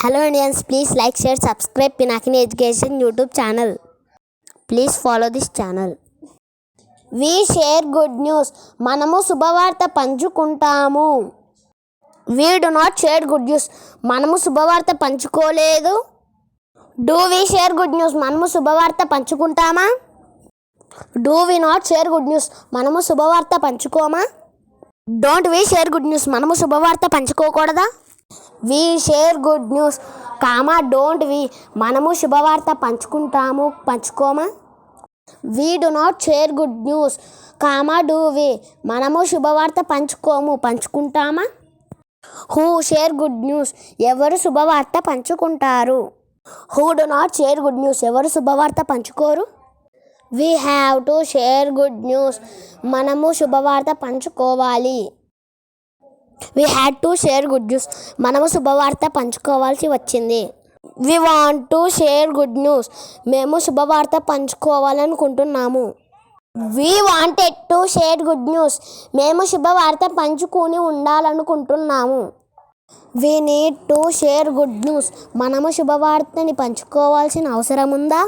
Hello Indians, please like, share, subscribe Pinakini Education YouTube channel. Please follow this channel. We share good news. మనము శుభవార్త పంచుకుంటాము. We do not share good news. మనము శుభవార్త పంచుకోలేదు. Do we share good news? మనము శుభవార్త పంచుకుంటామా? Do we not share good news? మనము శుభవార్త పంచుకోమా? Don't we share good news? మనము శుభవార్త పంచుకోకూడదా? We share good news, don't we? మనము శుభవార్త పంచుకుంటాము, పంచుకోమా? We do not share good news, do we? మనము శుభవార్త పంచుకోము, పంచుకుంటామా? Who share good news? ఎవరు శుభవార్త పంచుకుంటారు? Who do not share good news? ఎవరు శుభవార్త పంచుకోరు? We have to share good news. మనము శుభవార్త పంచుకోవాలి. We had to share good news. మనము శుభవార్త పంచుకోవాల్సి వచ్చింది. We want to share good news. మేము శుభవార్త పంచుకోవాలనుకుంటున్నాము. We wanted to share good news. మేము శుభవార్త పంచుకుని ఉండాలనుకుంటున్నాము. We need to share good news. మనము శుభవార్తని పంచుకోవాల్సిన అవసరం ఉందా?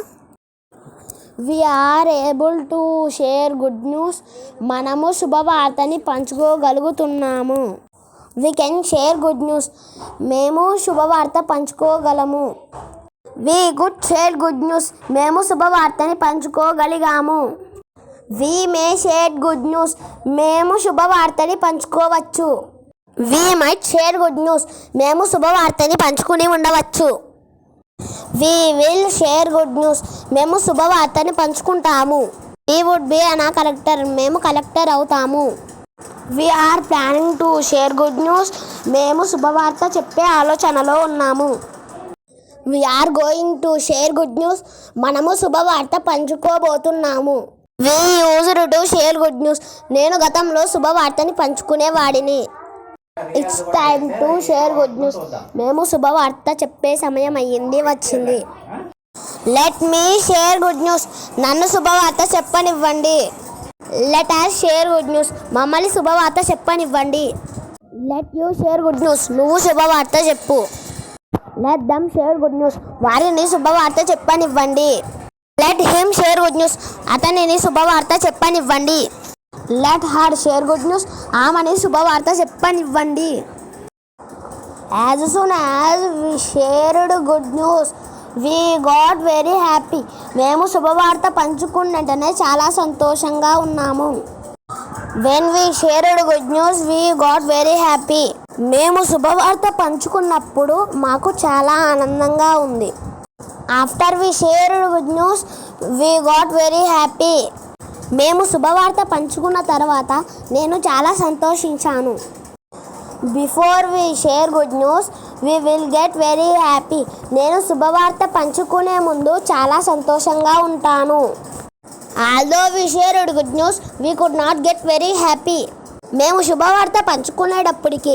We are able to share good news. మనము శుభవార్తని పంచుకోగలుగుతున్నాము. We can share good news. మేము శుభవార్త పంచుకోగలము. We could share good news. మేము శుభవార్తని పంచుకోగలిగాము. We may share good news. మేము శుభవార్తని పంచుకోవచ్చు. We might share good news. మేము శుభవార్తని పంచుకుని ఉండవచ్చు. We will share good news. మేము శుభవార్తని పంచుకుంటాము. We would be a collector. మేము కలెక్టర్ అవుతాము. We are planning to share good news. మేము శుభవార్త చెప్పే ఆలోచనలో ఉన్నాము. We are going to share good news. మనము శుభవార్త పంచుకోబోతున్నాము. We used to share good news. నేను గతంలో శుభవార్తని పంచుకునేవాడిని. It's time to share good news. మేము శుభవార్త చెప్పే సమయం అయ్యింది, వచ్చింది. Let me share good news. నన్ను శుభవార్త చెప్పనివ్వండి. Let us share good news. మమ్మల్ని శుభవార్త చెప్పనివ్వండి. Let you share good news. నువ్వు శుభవార్త చెప్పు. Let them share good news. వారిని శుభవార్త చెప్పనివ్వండి. Let him share good news. అతనిని శుభవార్త చెప్పనివ్వండి. Let her share good news. ఆమెని శుభవార్త చెప్పనివ్వండి. As soon as we shared good news, we got very happy. మేము శుభవార్త పంచుకున్నట్టనే చాలా సంతోషంగా ఉన్నాము. When we shared good news, we got very happy. మేము శుభవార్త పంచుకున్నప్పుడు మాకు చాలా ఆనందంగా ఉంది. After we shared good news, we got very happy. మేము శుభవార్త పంచుకున్న తర్వాత నేను చాలా సంతోషించాను. Before we share good news, we will get very happy. నేను శుభవార్త పంచుకునే ముందు చాలా సంతోషంగా ఉంటాను. Although we shared good news, we could not get very happy. మేము శుభవార్త పంచుకునేటప్పటికి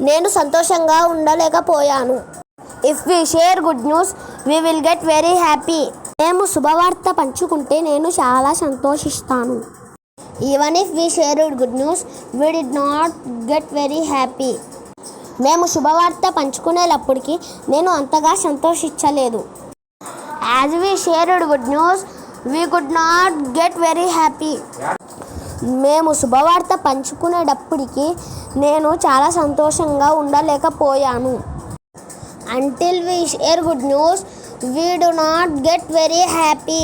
నేను సంతోషంగా ఉండలేకపోయాను. If we share good news, we will get very happy. మేము శుభవార్త పంచుకుంటే నేను చాలా సంతోషిస్తాను. Even if we shared good news, we did not get very happy. మేము శుభవార్త పంచుకునేటప్పటికి నేను అంతగా సంతోషించలేదు. As we shared good news, we could not get very happy. మేము శుభవార్త పంచుకునేటప్పటికి నేను చాలా సంతోషంగా ఉండలేకపోయాను. Until we share good news, we do not get very happy.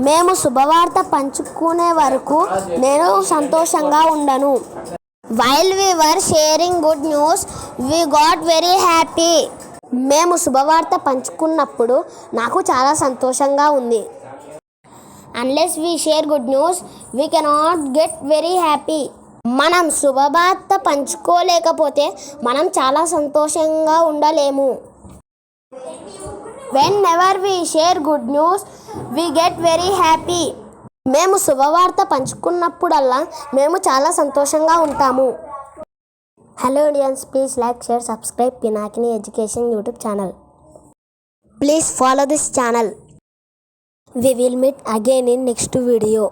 మేము శుభవార్త పంచుకునే వరకు నేను సంతోషంగా ఉండను. While we were sharing good news, we got very happy. మేము శుభవార్త పంచుకున్నప్పుడు నాకు చాలా సంతోషంగా ఉంది. Unless we share good news, we cannot get very happy. మనం శుభవార్త పంచుకోలేకపోతే మనం చాలా సంతోషంగా ఉండలేము. Whenever we share good news, we get very happy. మేము శుభవార్త పంచుకున్నప్పుడల్లా మేము చాలా సంతోషంగా ఉంటాము. Hello Indians, please like, share, subscribe Pinakini Education YouTube channel. Please follow this channel. We will meet again in next video.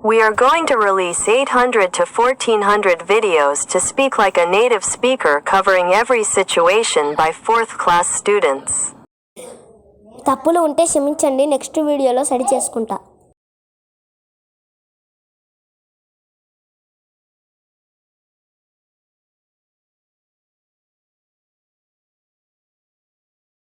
We are going to release 800 to 1400 videos to speak like a native speaker covering every situation by 4th class students. తప్పులు ఉంటే క్షమించండి, next వీడియోలో సరి చేసుకుంటా.